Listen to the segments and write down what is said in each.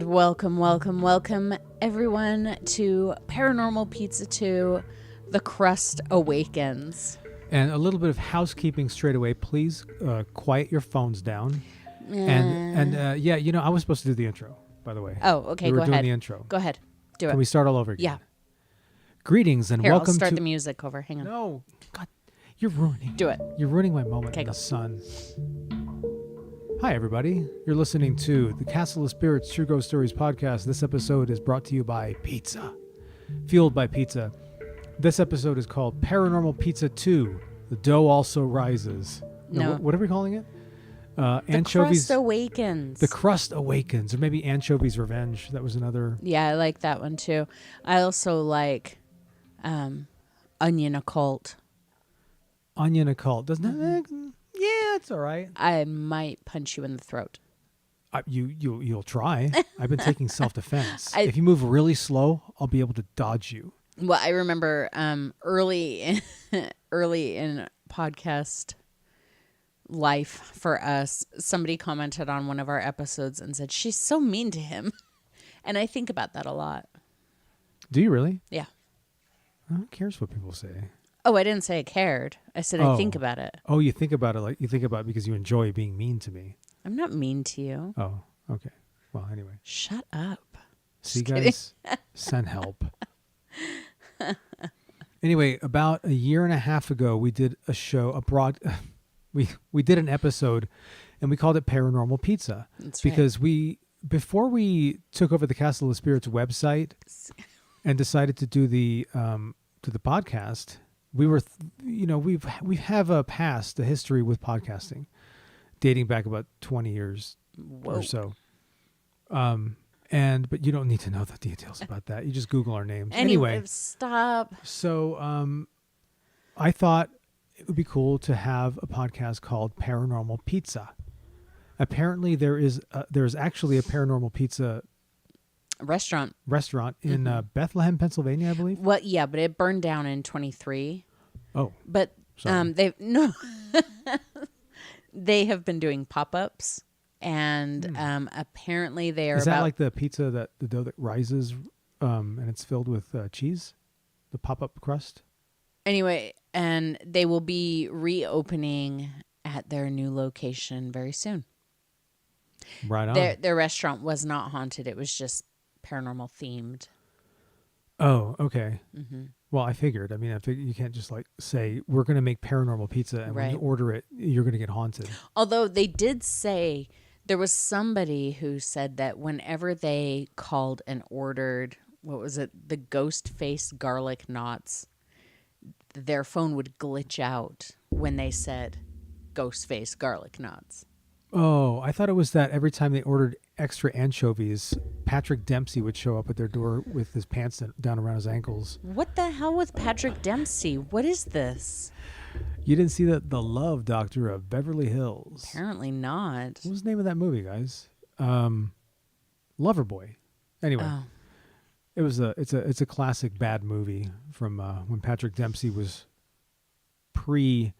welcome everyone to Paranormal Pizza 2, The Crust Awakens. And a little bit of housekeeping straight away. Please quiet your phones down. And yeah, you know, I was supposed to do the intro, by the way. Oh, okay, we go were doing ahead. the intro. Go ahead. Do it. Can we start all over again? Yeah. Greetings and Here, welcome I'll start to... the music over. Hang on. No. God, you're ruining... Do it. You're ruining my moment Okay, in go. the sun. Hi, everybody. You're listening to the Castle of Spirits True Ghost Stories podcast. This episode is brought to you by pizza. Fueled by pizza. This episode is called Paranormal Pizza 2. The dough also rises. No. What are we calling it? The Anchovies. Crust Awakens. The Crust Awakens. Or maybe Anchovies Revenge. That was another... Yeah, I like that one too. I also like Onion Occult. Onion Occult. Doesn't that... Yeah, it's all right. I might punch you in the throat. You'll try. I've been taking self-defense. If you move really slow, I'll be able to dodge you. Well, I remember early in podcast life for us, somebody commented on one of our episodes and said, she's so mean to him. And I think about that a lot. Do you really? Yeah. Who cares what people say? Oh, I didn't say I cared. I said I think about it. Oh, you think about it like you think about it because you enjoy being mean to me. I'm not mean to you. Oh, okay. Well, anyway. Shut up. See, guys? Send help. Anyway, about a year and a half ago, we did a show, we did an episode, and we called it Paranormal Pizza. That's because before we took over the Castle of Spirits website and decided to do the podcast, we were, we have a past, a history with podcasting, dating back about 20 years or so. But you don't need to know the details about that. You just Google our names. Anyway, stop. So I thought it would be cool to have a podcast called Paranormal Pizza. Apparently, there's actually a Paranormal Pizza restaurant in Bethlehem, Pennsylvania, I believe. Well, yeah, but it burned down in 23. Oh, but sorry. they have been doing pop-ups. And apparently they are Is that like the pizza the dough that rises and it's filled with cheese? The pop-up crust? Anyway, and they will be reopening at their new location very soon. Right on. Their restaurant was not haunted. It was just paranormal themed. Oh, okay. Mm-hmm. Well, I figured. I mean, you can't just like say, we're going to make paranormal pizza and when you order it, you're going to get haunted. Although they did say... There was somebody who said that whenever they called and ordered, what was it, the ghost face garlic knots, their phone would glitch out when they said ghost face garlic knots. Oh, I thought it was that every time they ordered extra anchovies, Patrick Dempsey would show up at their door with his pants down around his ankles. What the hell with Patrick Dempsey? What is this? You didn't see the Love Doctor of Beverly Hills? Apparently not. What was the name of that movie, guys? Loverboy. Anyway, it's a classic bad movie from when Patrick Dempsey was pre-hot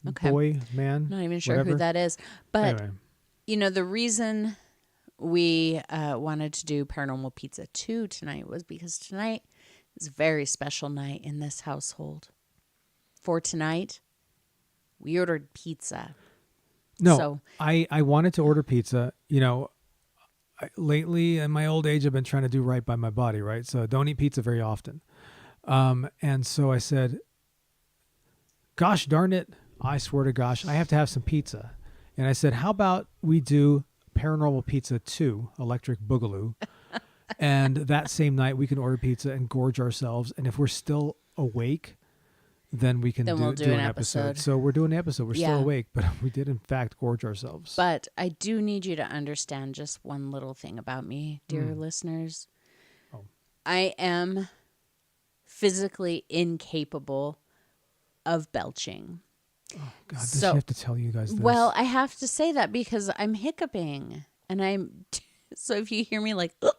boy man. Not even sure who that is, but anyway. The reason we wanted to do Paranormal Pizza 2 tonight was because tonight is a very special night in this household. For tonight, we ordered pizza. No, I wanted to order pizza. Lately in my old age, I've been trying to do right by my body, right? So I don't eat pizza very often. And so I said, gosh darn it, I swear to gosh, I have to have some pizza. And I said, how about we do Paranormal Pizza 2, Electric Boogaloo. And that same night we can order pizza and gorge ourselves. And if we're still awake, then we can do an episode. So we're doing the episode. We're still awake, but we did in fact gorge ourselves. But I do need you to understand just one little thing about me, dear listeners. Oh. I am physically incapable of belching. Oh God, does she have to tell you guys this? Well, I have to say that because I'm hiccuping. And so if you hear me like, ugh,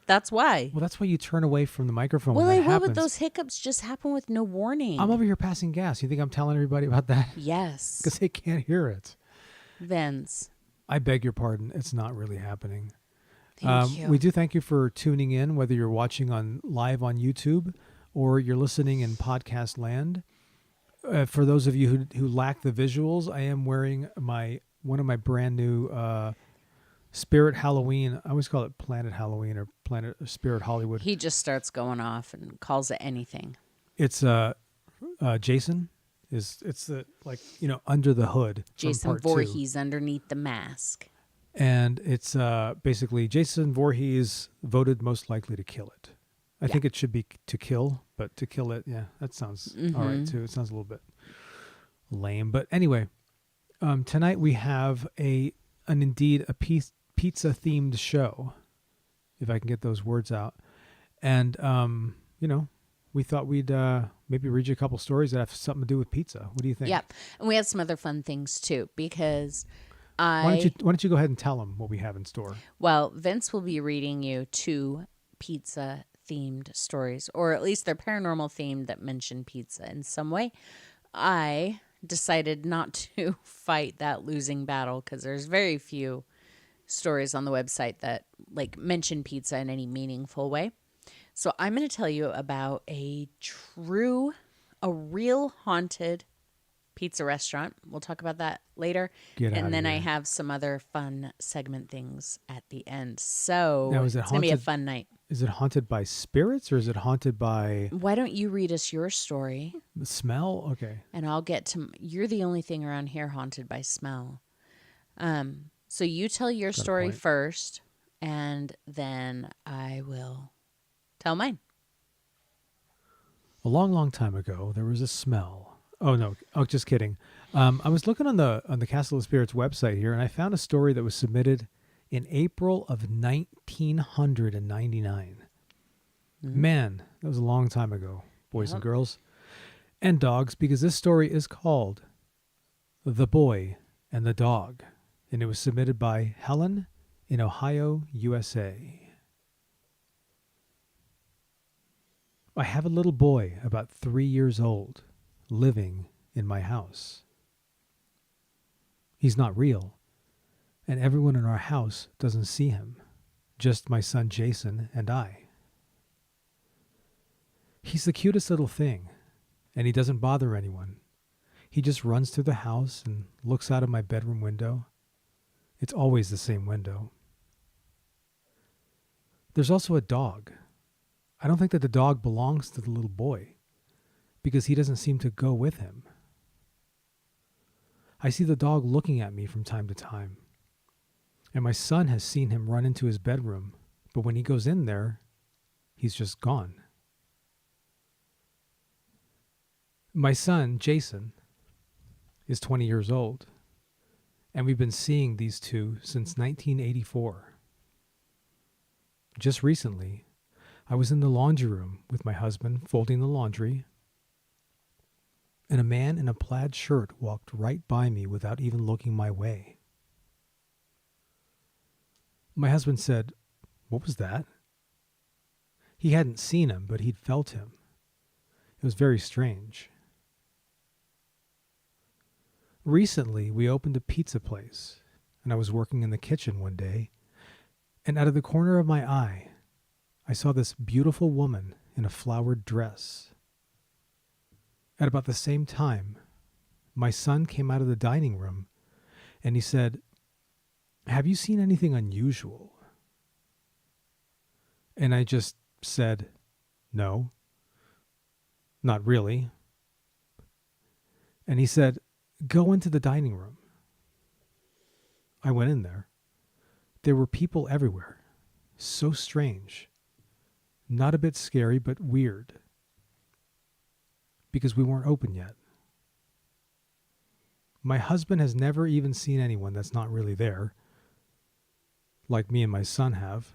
that's why. Well, that's why you turn away from the microphone well, when that I will, happens. but those hiccups just happen with no warning. I'm over here passing gas. You think I'm telling everybody about that? Yes. Because they can't hear it. Vince. I beg your pardon. It's not really happening. Thank you. We do thank you for tuning in, whether you're watching live on YouTube or you're listening in podcast land. For those of you who lack the visuals, I am wearing one of my brand new Spirit Halloween. I always call it Planet Halloween or Planet Spirit Hollywood. He just starts going off and calls it anything. It's Jason. It's the under the hood. Jason Voorhees underneath the mask. And it's basically Jason Voorhees voted most likely to kill it. I think it should be to kill, but to kill it, yeah, that sounds all right too. It sounds a little bit lame, but anyway, tonight we have indeed a pizza themed show, if I can get those words out, and we thought we'd maybe read you a couple stories that have something to do with pizza. What do you think? Yep, and we have some other fun things too because. Why don't you go ahead and tell them what we have in store? Well, Vince will be reading you 2 pizza-themed stories, or at least they're paranormal themed that mention pizza in some way. I decided not to fight that losing battle because there's very few stories on the website that mention pizza in any meaningful way. So I'm going to tell you about a real haunted pizza restaurant. We'll talk about that later. And then I have some other fun segment things at the end. So now, it's going to be a fun night. Is it haunted by spirits or is it haunted by... Why don't you read us your story? The smell? Okay. And I'll get to... You're the only thing around here haunted by smell. So you tell your story first, and then I will tell mine. A long, long time ago, there was a smell. Oh, no. Oh, just kidding. I was looking on the Castle of Spirits website here, and I found a story that was submitted in April of 1999. Man, that was a long time ago, boys and girls. And dogs, because this story is called The Boy and the Dog. And it was submitted by Helen in Ohio, USA. I have a little boy about 3 years old living in my house. He's not real, and everyone in our house doesn't see him, just my son Jason and I. He's the cutest little thing, and he doesn't bother anyone. He just runs through the house and looks out of my bedroom window. It's always the same window. There's also a dog. I don't think that the dog belongs to the little boy, because he doesn't seem to go with him. I see the dog looking at me from time to time, and my son has seen him run into his bedroom, but when he goes in there, he's just gone. My son, Jason, is 20 years old, and we've been seeing these two since 1984. Just recently, I was in the laundry room with my husband folding the laundry, and a man in a plaid shirt walked right by me without even looking my way. My husband said, "What was that?" He hadn't seen him, but he'd felt him. It was very strange. Recently, we opened a pizza place, and I was working in the kitchen one day, and out of the corner of my eye, I saw this beautiful woman in a flowered dress. At about the same time, my son came out of the dining room and he said, "Have you seen anything unusual?" And I just said, "No, not really." And he said, "Go into the dining room." I went in there. There were people everywhere. So strange. Not a bit scary, but weird. Because we weren't open yet. My husband has never even seen anyone that's not really there, like me and my son have,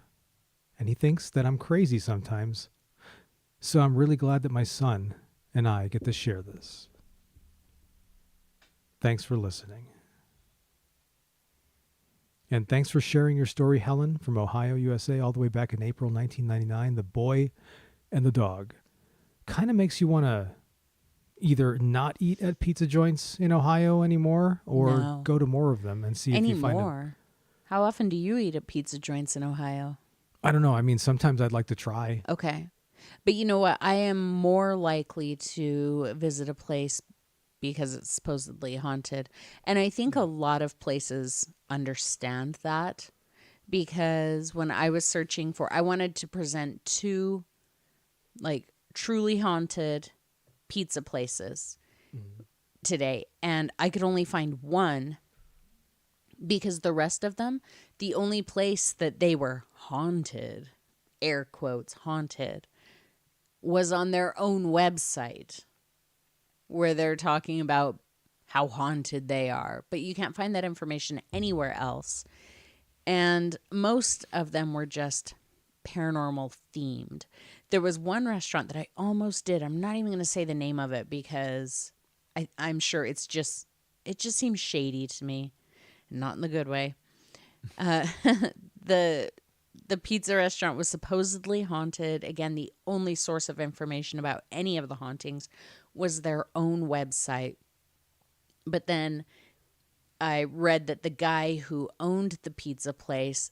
and he thinks that I'm crazy sometimes, so I'm really glad that my son and I get to share this. Thanks for listening. And thanks for sharing your story, Helen, from Ohio, USA, all the way back in April 1999, The Boy and the Dog. Kind of makes you want to either not eat at pizza joints in Ohio anymore or go to more of them and see if you find them. How often do you eat at pizza joints in Ohio? I don't know. I mean, sometimes I'd like to try. Okay. But you know what? I am more likely to visit a place because it's supposedly haunted. And I think a lot of places understand that because when I was searching for, I wanted to present two like truly haunted pizza places today. And I could only find one because the rest of them, the only place that they were haunted, air quotes, haunted, was on their own website where they're talking about how haunted they are. But you can't find that information anywhere else. And most of them were just paranormal themed. There was one restaurant that I almost did. I'm not even going to say the name of it because I'm sure it just seems shady to me. Not in the good way. The pizza restaurant was supposedly haunted. Again, the only source of information about any of the hauntings was their own website. But then I read that the guy who owned the pizza place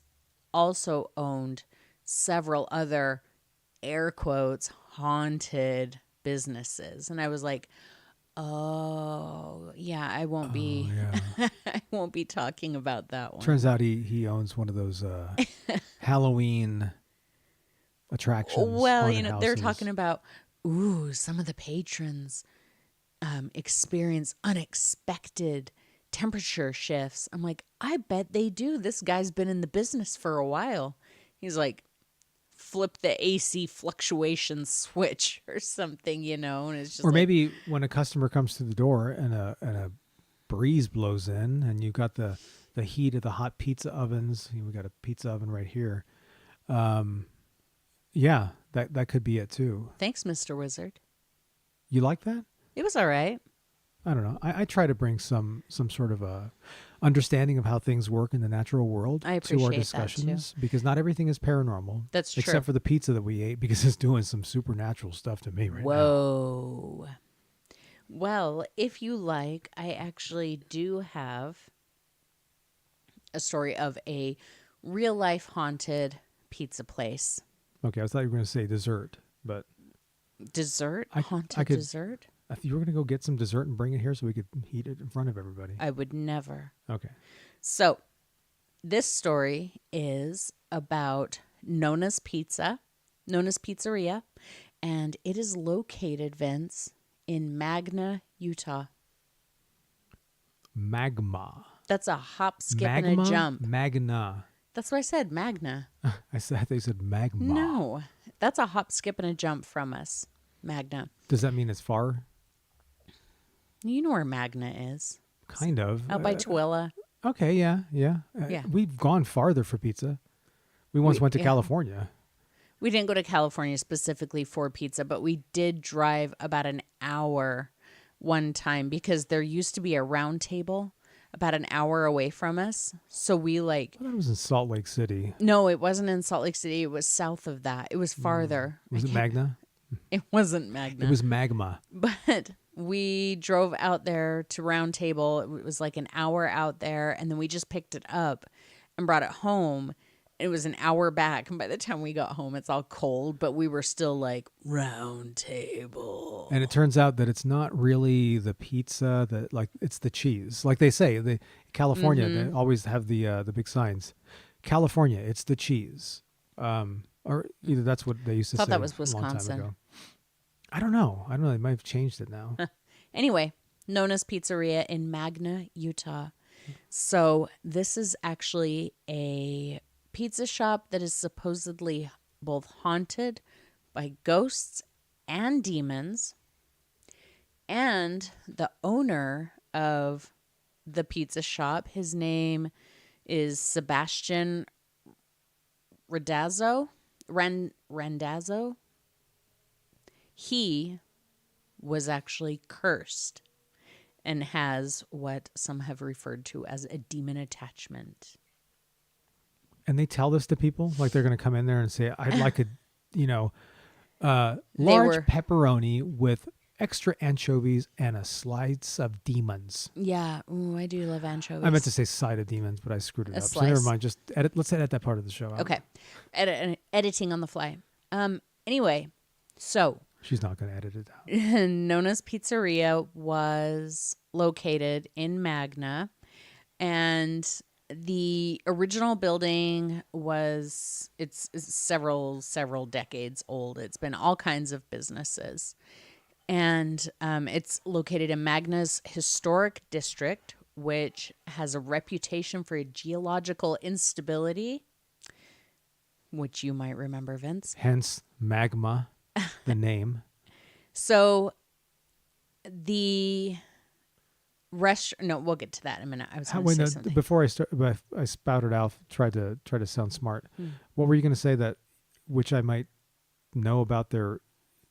also owned several other air quotes haunted businesses. And I was like, oh, yeah, I won't be Yeah. I won't be talking about that one. Turns out he owns one of those Halloween attractions. Well, haunted they're houses. talking about, some of the patrons experience unexpected temperature shifts. I'm like, I bet they do. This guy's been in the business for a while. He's like, flip the AC fluctuation switch or something, and it's just Or like, maybe when a customer comes to the door and a breeze blows in, and you've got the heat of the hot pizza ovens. We got a pizza oven right here. Yeah, that could be it too. thanks, Mr. Wizard. You like that? It was all right. I don't know. I try to bring some sort of a understanding of how things work in the natural world I to our appreciate that, discussions because not everything is paranormal. That's true. Except for the pizza that we ate because it's doing some supernatural stuff to me right now. Whoa. Well, if you like, I actually do have a story of a real life haunted pizza place. Okay, I thought you were going to say dessert, but Dessert? I Haunted could- dessert? I think you were going to go get some dessert and bring it here so we could eat it in front of everybody. I would never. Okay. So, this story is about Nonna's Pizza, Nonna's Pizzeria, and it is located, Vince, in Magna, Utah. Magma. That's a hop, skip, Magma? and a jump. Magna. That's what I said, Magna. I thought they said magma. No, that's a hop, skip, and a jump from us, Magna. Does that mean it's far? You know where Magna is. Kind of. Out by Tooele. Okay, yeah. Yeah. We've gone farther for pizza. We once went to yeah. California. We didn't go to California specifically for pizza, but we did drive about an hour one time because there used to be a round table about an hour away from us. So we I thought it was in Salt Lake City. no, it wasn't in Salt Lake City. It was south of that. It was farther. Was it Magna? It wasn't Magna. It was magma. But we drove out there to Round Table. It was like an hour out there, and then we just picked it up and brought it home. It was an hour back, and by the time we got home, it's all cold, but we were still like, Round Table. And it turns out that it's not really the pizza that it's the cheese. Like they say, California, they always have the big signs. California, it's the cheese. Or either that's what they used to Thought say that was a long time Wisconsin. ago. I don't know. They might have changed it now. Anyway, Nonna's Pizzeria in Magna, Utah. So this is actually a pizza shop that is supposedly both haunted by ghosts and demons. And the owner of the pizza shop, his name is Sebastian Randazzo. Randazzo. He was actually cursed and has what some have referred to as a demon attachment. And they tell this to people? Like they're going to come in there and say, I'd like a, large pepperoni with extra anchovies, and a slice of demons. Yeah. Ooh, I do love anchovies. I meant to say side of demons, but I screwed it A up. So slice. never mind. Just edit. Let's edit that part of the show out. Okay. Editing on the fly. Anyway, so She's not going to edit it out. Nonna's Pizzeria was located in Magna, and the original building it's several decades old. It's been all kinds of businesses, and it's located in Magna's historic district, which has a reputation for geological instability, which you might remember, Vince. Hence, magma, the name. So the restaurant. No, we'll get to that in a minute. I was going to say something. Before I spouted out, tried to sound smart. What were you going to say which I might know about their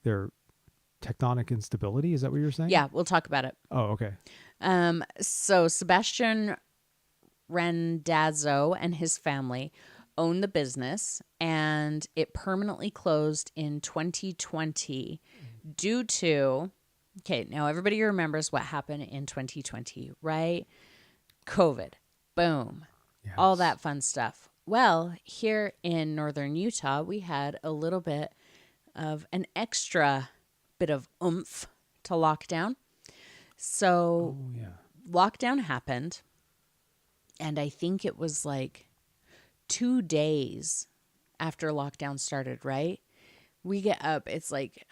tectonic instability? Is that what you're saying? Yeah, we'll talk about it. Oh, okay. So Sebastian Randazzo and his family owned the business, and it permanently closed in 2020 due to, okay, now everybody remembers what happened in 2020, right? COVID. Boom. Yes. All that fun stuff. Well, here in northern Utah, we had a little bit of an extra bit of oomph to lockdown. So lockdown happened, and I think it was like 2 days after lockdown started, right? We get up, it's like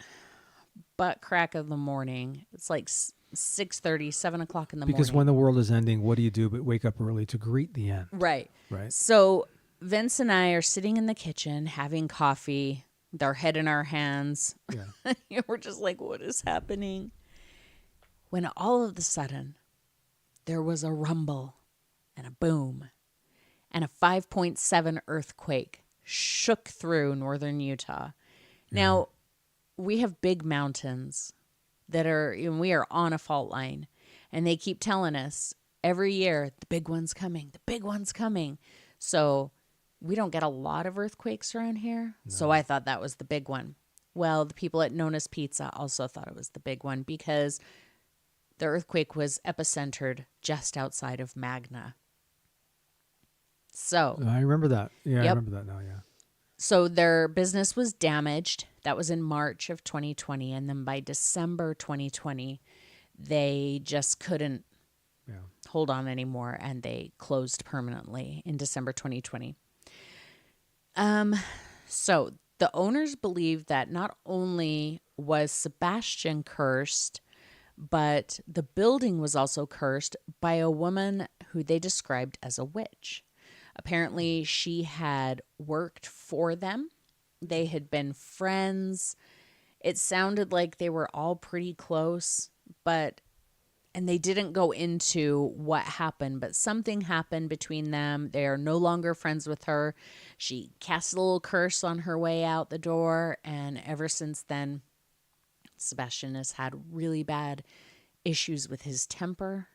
butt crack of the morning. It's like 6:30, 7 o'clock in the morning. Because when the world is ending, what do you do but wake up early to greet the end? Right. Right. So Vince and I are sitting in the kitchen having coffee, with our head in our hands. Yeah. We're just like, what is happening? When all of a sudden, there was a rumble and a boom, and a 5.7 earthquake shook through northern Utah. Now, we have big mountains that are, we are on a fault line, and they keep telling us every year, the big one's coming, the big one's coming. So we don't get a lot of earthquakes around here. No. So I thought that was the big one. Well, the people at Nonna's Pizza also thought it was the big one because the earthquake was epicentered just outside of Magna. So I remember that. Yeah, I remember that now, yeah. So their business was damaged. That was in March of 2020. And then by December 2020, they just couldn't hold on anymore, and they closed permanently in December 2020. So the owners believed that not only was Sebastian cursed, but the building was also cursed by a woman who they described as a witch. Apparently, she had worked for them. They had been friends. It sounded like they were all pretty close, and they didn't go into what happened, but something happened between them. They are no longer friends with her. She cast a little curse on her way out the door, and ever since then, Sebastian has had really bad issues with his temper.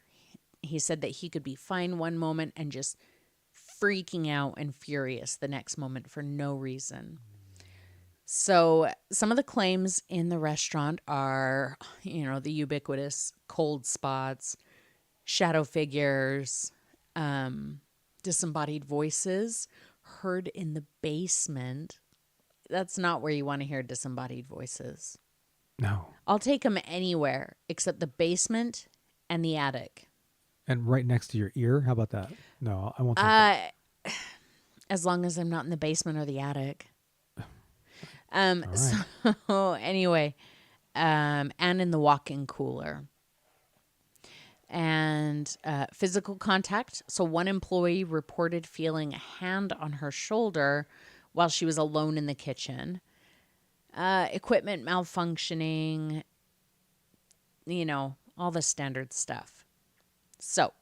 He said that he could be fine one moment and just freaking out and furious the next moment for no reason. So some of the claims in the restaurant are, the ubiquitous cold spots, shadow figures, disembodied voices heard in the basement. That's not where you want to hear disembodied voices. No. I'll take them anywhere except the basement and the attic. And right next to your ear? How about that? No, I won't take that. As long as I'm not in the basement or the attic. Right. So anyway, and in the walk-in cooler. And physical contact. So one employee reported feeling a hand on her shoulder while she was alone in the kitchen. Equipment malfunctioning, all the standard stuff. So,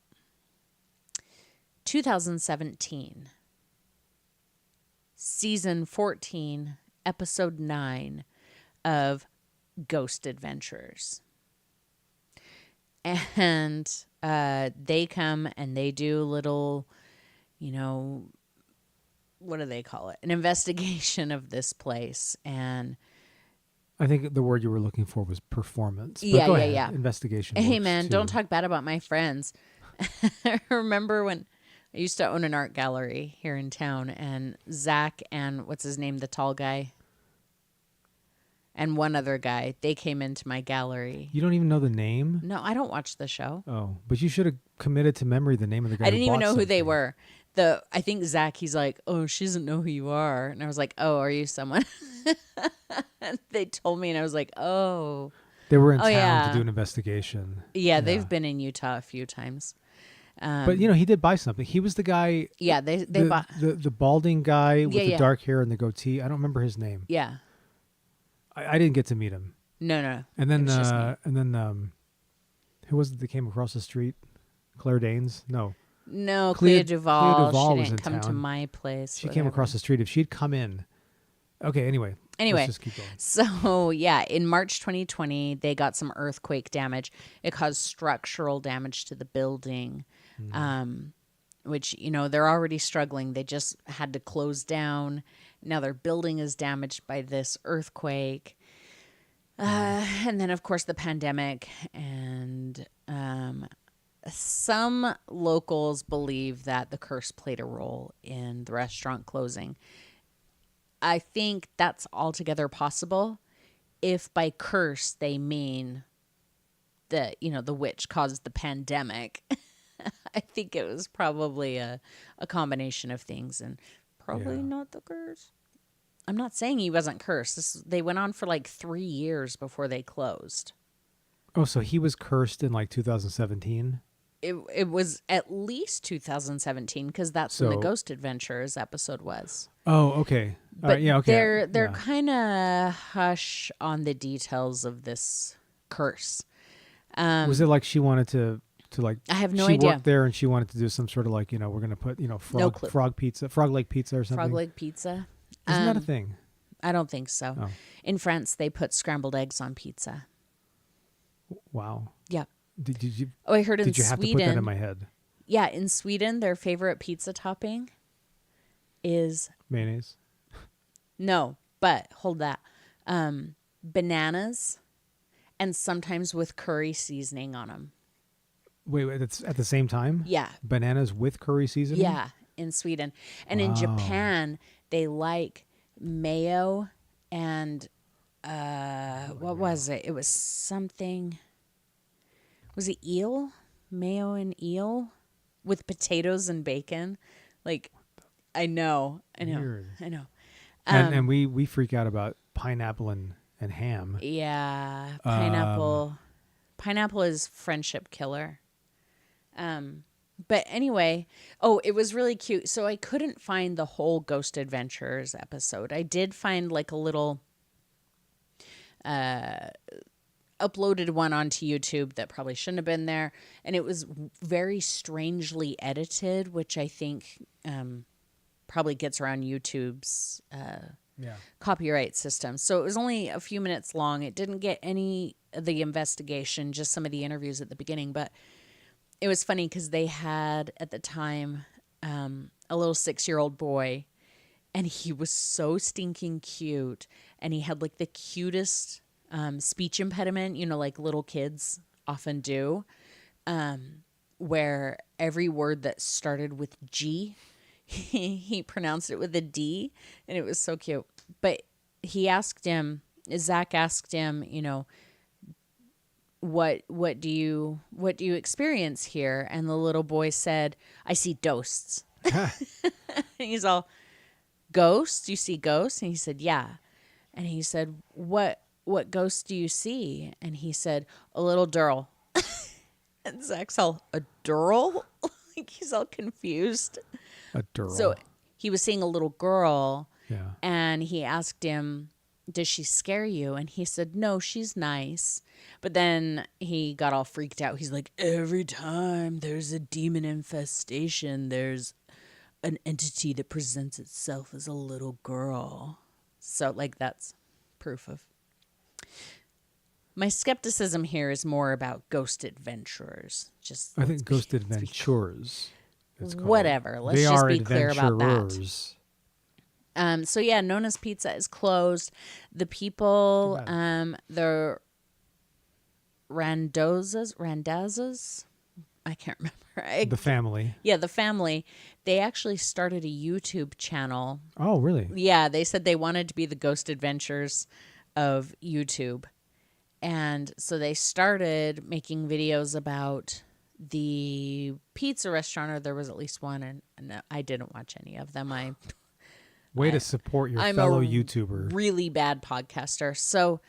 2017, season 14, episode 9 of Ghost Adventures. And they come and they do a little, what do they call it? An investigation of this place. And I think the word you were looking for was performance. But Yeah, go yeah, ahead. yeah. Investigation. Hey, works man, don't too. talk bad about my friends. I remember when I used to own an art gallery here in town, and Zach and what's his name, the tall guy, and one other guy, they came into my gallery. You don't even know the name? No, I don't watch the show. Oh, but you should have committed to memory the name of the guy I who didn't even bought know who they something. were. I think Zach, he's like, oh, she doesn't know who you are. And I was like, oh, are you someone? And they told me, and I was like, oh. They were in Oh, town to yeah. do an investigation. Yeah, they've been in Utah a few times. But he did buy something. He was the guy. Yeah, they the, bought. the balding guy with Yeah, the yeah. dark hair and the goatee. I don't remember his name. Yeah. I didn't get to meet him. No. And then It was just me. who was it that came across the street? Claire Danes? No. No, Clea Clea Duvall. Duvall She was didn't in come to town. my place. She came across the street. If she'd come in. Okay, anyway. Anyway, Let's just keep going. so yeah, in March 2020, they got some earthquake damage. It caused structural damage to the building, which, they're already struggling. They just had to close down. Now their building is damaged by this earthquake. And then, of course, the pandemic. And some locals believe that the curse played a role in the restaurant closing. I think that's altogether possible if by curse they mean that, the witch caused the pandemic. I think it was probably a combination of things and probably not the curse. I'm not saying he wasn't cursed. They went on for like 3 years before they closed. Oh, so he was cursed in like 2017? It was at least 2017 because that's when the Ghost Adventures episode was. Oh, okay. But yeah, okay. they're kind of hush on the details of this curse. Was it like she wanted to like? I have no she idea. She worked there and she wanted to do some sort of like we're gonna put frog pizza, frog leg pizza or something. Frog leg pizza. Isn't that a thing? I don't think so. Oh. In France, they put scrambled eggs on pizza. Wow. Yeah. Did you? Oh, I heard in Sweden. Did you have to put that in my head? Yeah, in Sweden, their favorite pizza topping is mayonnaise. No, but hold that. Bananas, and sometimes with curry seasoning on them. Wait, it's at the same time? Yeah. Bananas with curry seasoning? Yeah, in Sweden. And in Japan, they like mayo and what was it? It was something. Was it eel? Mayo and eel with potatoes and bacon? Like, I know. Weird. I know. And we freak out about pineapple and ham. Yeah, pineapple. Pineapple is friendship killer. But anyway, it was really cute. So I couldn't find the whole Ghost Adventures episode. I did find like a little uploaded one onto YouTube that probably shouldn't have been there. And it was very strangely edited, which I think probably gets around YouTube's copyright system. So it was only a few minutes long. It didn't get any of the investigation, just some of the interviews at the beginning. But it was funny because they had, at the time, a little 6-year-old boy. And he was so stinking cute. And he had like the cutest speech impediment, like little kids often do, where every word that started with G, he pronounced it with a D, and it was so cute. But Zach asked him, what do you experience here? And the little boy said, I see ghosts. And he's all, ghosts? You see ghosts? And he said, yeah. And he said, what ghosts do you see? And he said, a little girl. And Zach's all, a girl? Like he's all confused. A girl. So he was seeing a little girl. Yeah. And he asked him, does she scare you? And he said, no, she's nice. But then he got all freaked out. He's like, every time there's a demon infestation, there's an entity that presents itself as a little girl. So like that's proof of. My skepticism here is more about Ghost Adventurers. I think Ghost Adventures. It's called. Whatever. Let's just be clear about that. adventurers. So yeah, Nonna's Pizza is closed. The Too people, bad. the Randazas, I can't remember. The family. Yeah, the family, they actually started a YouTube channel. Oh, really? Yeah, they said they wanted to be the Ghost Adventures of YouTube. And so they started making videos about the pizza restaurant, or there was at least one, and I didn't watch any of them. Way to support your I'm fellow a YouTuber. really bad podcaster. So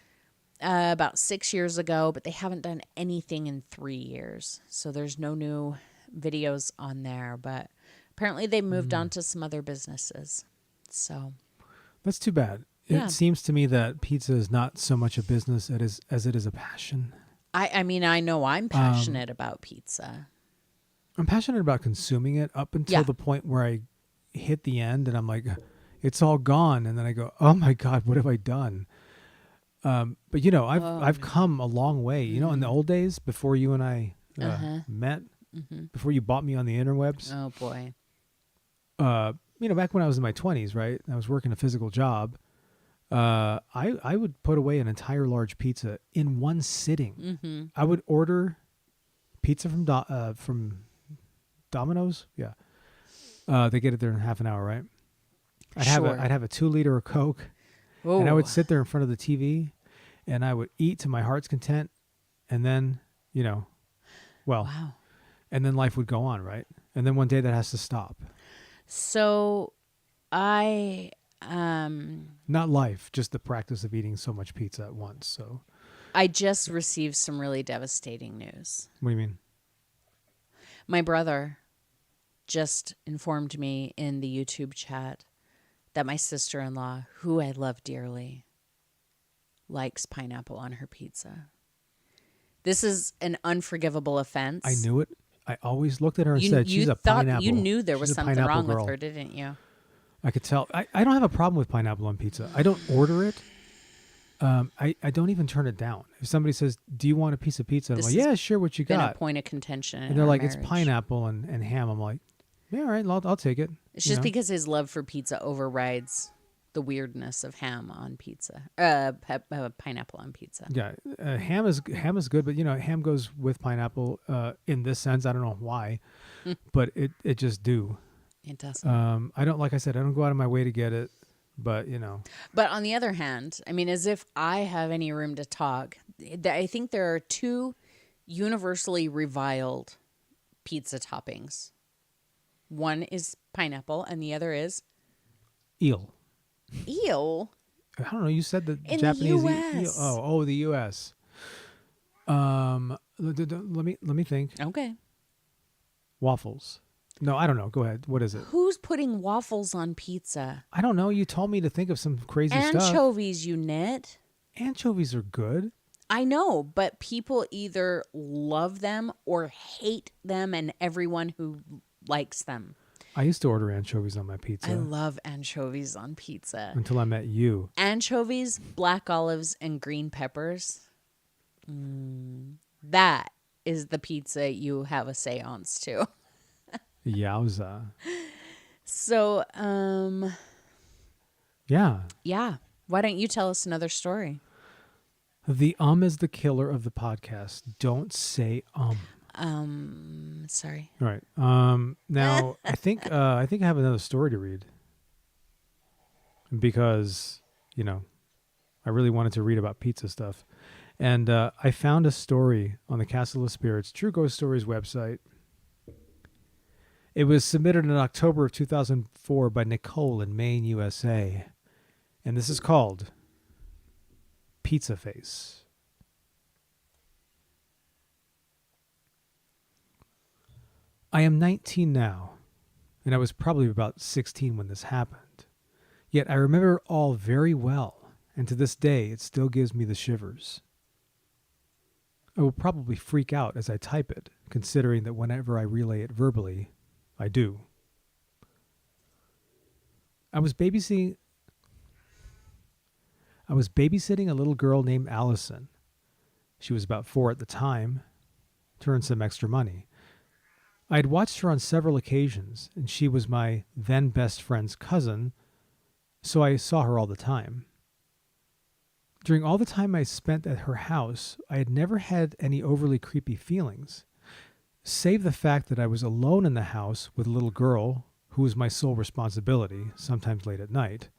about 6 years ago, but they haven't done anything in 3 years. So there's no new videos on there, but apparently they moved on to some other businesses. So That's too bad. Yeah. It seems to me that pizza is not so much a business as it is a passion. I mean, I know I'm passionate about pizza. I'm passionate about consuming it up until Yeah. the point where I hit the end and I'm like, it's all gone, and then I go, oh my God, what have I done? But you know, I've come a long way. You know, in the old days before you and I met, before you bought me on the interwebs. Oh boy. You know, back when I was in my 20s, right? I was working a physical job. I would put away an entire large pizza in one sitting. I would order pizza from Domino's. Yeah, they get it there in half an hour, right? I'd have a 2-liter of Coke, and I would sit there in front of the TV, and I would eat to my heart's content, and then Wow. and then life would go on, right? And then one day that has to stop. So I Not life, just the practice of eating so much pizza at once. So, I just received some really devastating news. what do you mean? My brother just informed me in the YouTube chat that my sister-in-law, who I love dearly, likes pineapple on her pizza. This is an unforgivable offense. I knew it. I always looked at her and said, she's a pineapple. You knew there was She's a something pineapple wrong girl. with her, didn't you? I could tell. I don't have a problem with pineapple on pizza. I don't order it. I don't even turn it down. If somebody says, do you want a piece of pizza? I'm This like, has yeah, sure, what you Been got? a point of contention. And they're like, it's pineapple and ham. I'm like, yeah, all right, I'll take it. It's just because his love for pizza overrides the weirdness of ham on pizza. Pineapple on pizza. Yeah, ham is good, but ham goes with pineapple in this sense. I don't know why, but it just do. It doesn't. I don't, like I said, I don't go out of my way to get it, but But on the other hand, I mean, as if I have any room to talk, I think there are two universally reviled pizza toppings. One is pineapple, and the other is eel. eel. I don't know. You said the In the Japanese US. eel. The U.S. Let me think. Okay. Waffles. No, I don't know. Go ahead. What is it? Who's putting waffles on pizza? I don't know. You told me to think of some crazy stuff. Anchovies, you nit. Anchovies are good. I know, but people either love them or hate them, and everyone who likes them. I used to order anchovies on my pizza. I love anchovies on pizza. Until I met you. Anchovies, black olives, and green peppers. That is the pizza you have a seance to. Yowza. So, Yeah. yeah. Why don't you tell us another story? The is the killer of the podcast. Don't say Sorry. All right. Now I think I have another story to read because I really wanted to read about pizza stuff, and I found a story on the Castle of Spirits True Ghost Stories website. It was submitted in October of 2004 by Nicole in Maine, USA, and this is called Pizza Face. I am 19 now, and I was probably about 16 when this happened. Yet I remember it all very well, and to this day it still gives me the shivers. I will probably freak out as I type it, considering that whenever I relay it verbally, I do. I was babysitting a little girl named Allison. She was about 4 at the time, to earn some extra money. I had watched her on several occasions, and she was my then best friend's cousin, so I saw her all the time. During all the time I spent at her house, I had never had any overly creepy feelings, save the fact that I was alone in the house with a little girl who was my sole responsibility, sometimes late at night.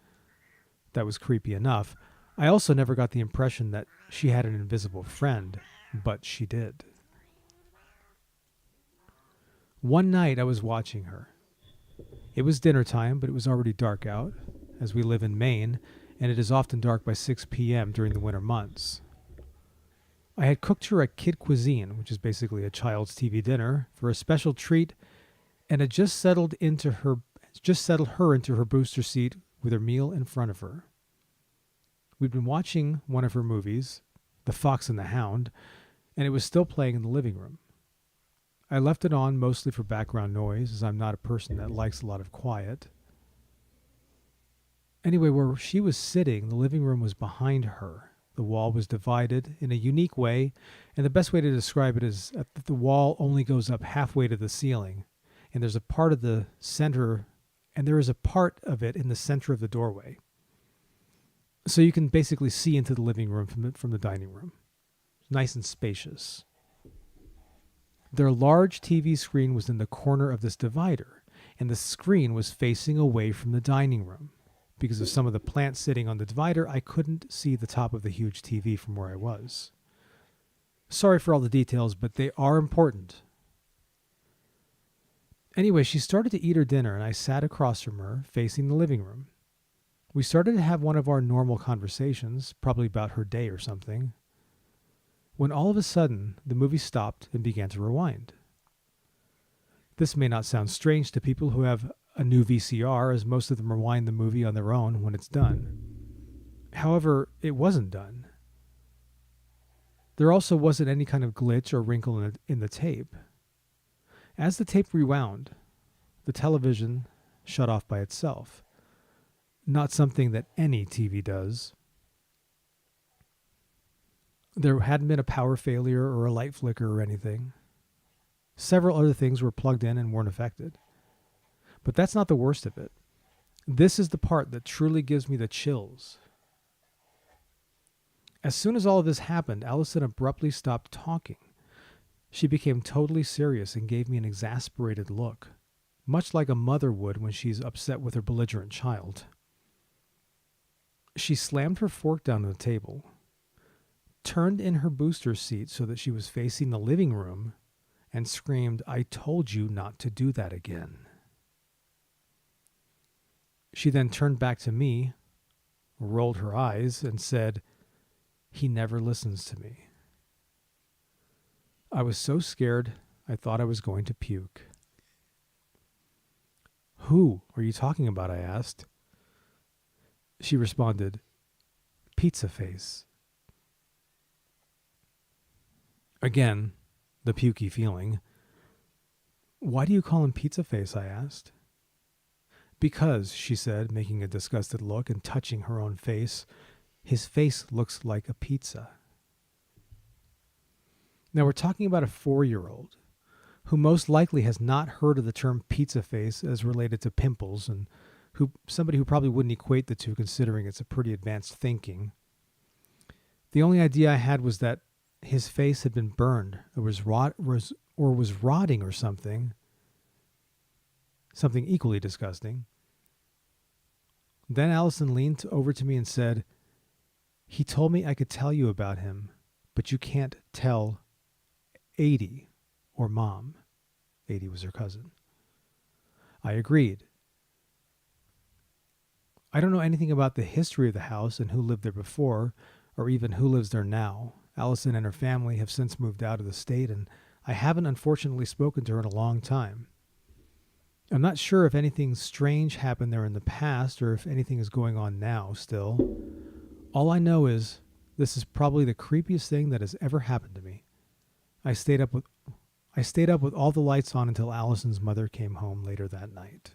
That was creepy enough. I also never got the impression that she had an invisible friend, but she did. One night I was watching her. It was dinner time, but it was already dark out, as we live in Maine, and it is often dark by 6 p.m. during the winter months. I had cooked her a kid cuisine, which is basically a child's TV dinner, for a special treat, and had just settled her into her booster seat with her meal in front of her. We'd been watching one of her movies, The Fox and the Hound, and it was still playing in the living room. I left it on mostly for background noise, as I'm not a person that likes a lot of quiet. Anyway, where she was sitting, the living room was behind her. The wall was divided in a unique way, and the best way to describe it is that the wall only goes up halfway to the ceiling, and there is a part of it in the center of the doorway. So you can basically see into the living room from the dining room. Nice and spacious. Their large TV screen was in the corner of this divider, and the screen was facing away from the dining room. Because of some of the plants sitting on the divider, I couldn't see the top of the huge TV from where I was. Sorry for all the details, but they are important. Anyway, she started to eat her dinner, and I sat across from her, facing the living room. We started to have one of our normal conversations, probably about her day or something, when all of a sudden the movie stopped and began to rewind. This may not sound strange to people who have a new VCR, as most of them rewind the movie on their own when it's done. However, it wasn't done. There also wasn't any kind of glitch or wrinkle in the tape. As the tape rewound, the television shut off by itself. Not something that any TV does. There hadn't been a power failure or a light flicker or anything. Several other things were plugged in and weren't affected. But that's not the worst of it. This is the part that truly gives me the chills. As soon as all of this happened, Allison abruptly stopped talking. She became totally serious and gave me an exasperated look, much like a mother would when she's upset with her belligerent child. She slammed her fork down on the table, turned in her booster seat so that she was facing the living room, and screamed, "I told you not to do that again." She then turned back to me, rolled her eyes, and said, "He never listens to me." I was so scared, I thought I was going to puke. "Who are you talking about?" I asked. She responded, "Pizza Face." Again, the pukey feeling. "Why do you call him Pizza Face?" I asked. "Because," she said, making a disgusted look and touching her own face, "his face looks like a pizza." Now we're talking about a 4-year-old who most likely has not heard of the term pizza face as related to pimples, and somebody who probably wouldn't equate the two, considering it's a pretty advanced thinking. The only idea I had was that his face had been burned or was rotting or something equally disgusting. Then Allison leaned over to me and said, "He told me I could tell you about him, but you can't tell 80 or Mom." 80 was her cousin. I agreed. I don't know anything about the history of the house and who lived there before, or even who lives there now. Allison and her family have since moved out of the state, and I haven't unfortunately spoken to her in a long time. I'm not sure if anything strange happened there in the past or if anything is going on now still. All I know is this is probably the creepiest thing that has ever happened to me. I stayed up with all the lights on until Allison's mother came home later that night.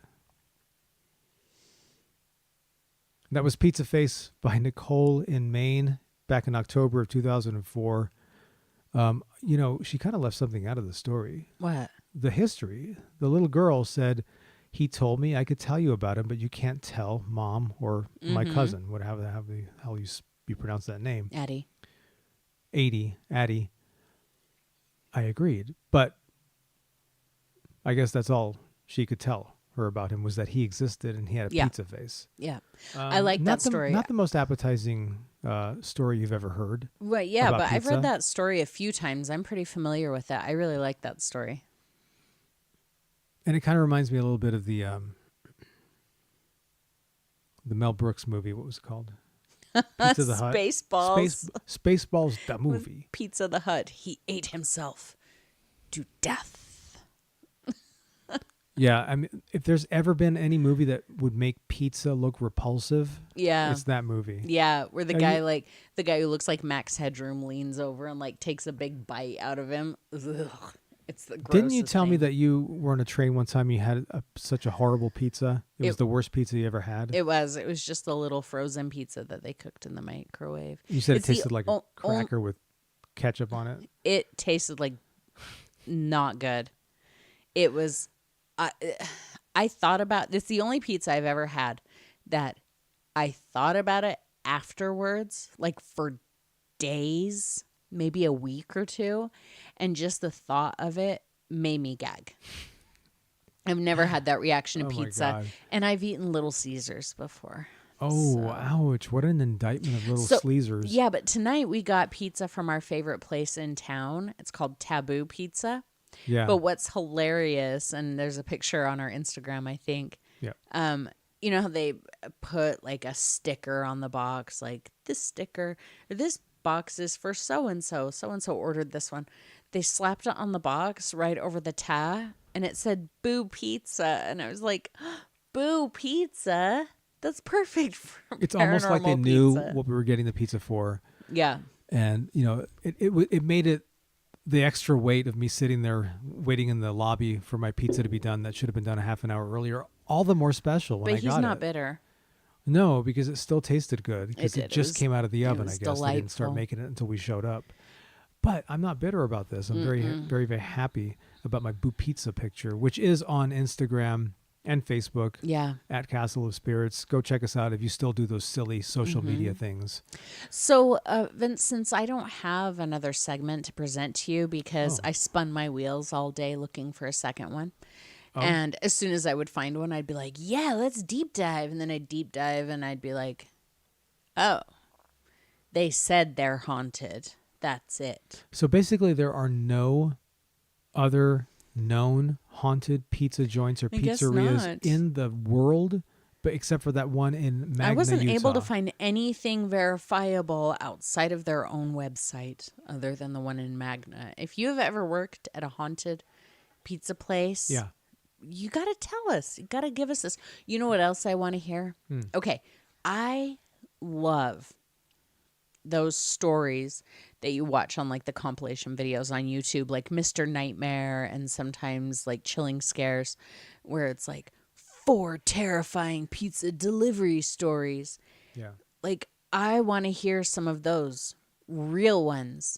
That was Pizza Face by Nicole in Maine back in October of 2004. She kind of left something out of the story. What? The history. The little girl said he told me I could tell you about him, but you can't tell mom or my cousin, whatever the hell you pronounce that name. Addie. Addie. I agreed, but I guess that's all she could tell her about him was that he existed and he had a pizza face. Yeah. I like that story. Not the most appetizing story you've ever heard. Right, yeah, but pizza. I've read that story a few times. I'm pretty familiar with it. I really like that story. And it kind of reminds me a little bit of the Mel Brooks movie. What was it called? Pizza the Hut. Spaceballs. Spaceballs, the movie. Pizza the Hut. He ate himself to death. Yeah, I mean, if there's ever been any movie that would make pizza look repulsive, it's that movie. Yeah, where the guy who looks like Max Headroom leans over and like takes a big bite out of him. Ugh, it's the grossest Didn't you tell me thing. that you were on a train one time? You had such a horrible pizza. It was the worst pizza you ever had. It was just a little frozen pizza that they cooked in the microwave. You said It's it tasted like a cracker with ketchup on it. It tasted like not good. It was. I thought about it's the only pizza I've ever had that I thought about it afterwards, like for days, maybe a week or two, and just the thought of it made me gag. I've never had that reaction to pizza, and I've eaten Little Caesars before. Oh, ouch. What an indictment of Little Sleezers. Yeah, but tonight we got pizza from our favorite place in town. It's called Taboo Pizza. Yeah. But what's hilarious, and there's a picture on our Instagram, I think. Yeah. You know how they put like a sticker on the box, like this sticker, or this box is for so-and-so. So-and-so ordered this one. They slapped it on the box right over the tab, and it said Boo Pizza. And I was like, Boo Pizza? That's perfect for It's almost like they knew what we were getting the pizza for. Yeah. And, you know, it made it the extra weight of me sitting there waiting in the lobby for my pizza to be done that should have been done a half an hour earlier, all the more special when I got it. But he's not bitter. No, because it still tasted good. Because it just came out of the oven, I guess. Delightful. They didn't start making it until we showed up. But I'm not bitter about this. I'm very, very, very happy about my Boo Pizza picture, which is on Instagram and Facebook at Castle of Spirits. Go check us out if you still do those silly social media things. So, Vince, since I don't have another segment to present to you because I spun my wheels all day looking for a second one. And as soon as I would find one, I'd be like, yeah, let's deep dive. And then I'd deep dive and I'd be like, oh, they said they're haunted. That's it. So basically there are no other known haunted pizza joints or pizzerias in the world, but except for that one in Magna, I wasn't Utah. able to find anything verifiable outside of their own website other than the one in Magna. If you have ever worked at a haunted pizza place, you got to tell us. You got to give us this. You know what else I want to hear? Okay, I love those stories that you watch on like the compilation videos on YouTube, like Mr. Nightmare and sometimes like Chilling Scares, where it's like 4 terrifying pizza delivery stories. Yeah. Like I want to hear some of those real ones.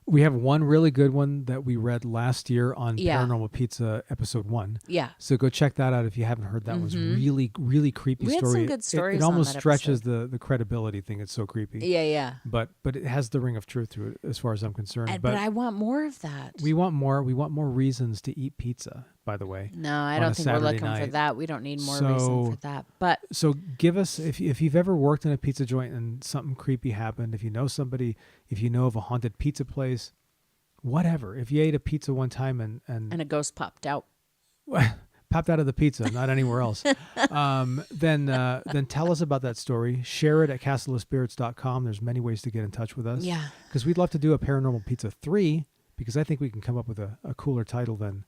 We have one really good one that we read last year on Paranormal Pizza episode 1. Yeah. So go check that out if you haven't heard that. It was really, really creepy We story. had some good stories It almost on that stretches the credibility thing. It's so creepy. Yeah. But it has the ring of truth to it as far as I'm concerned. But I want more of that. We want more. We want more reasons to eat pizza, by the way. No, I don't think we're looking for that. We don't need more reason for that. But so give us, if you've ever worked in a pizza joint and something creepy happened, if you know somebody, if you know of a haunted pizza place, whatever. If you ate a pizza one time and a ghost popped out. Popped out of the pizza, not anywhere else. Then tell us about that story. Share it at castleofspirits.com. There's many ways to get in touch with us. Yeah. Because we'd love to do a Paranormal Pizza 3, because I think we can come up with a cooler title than...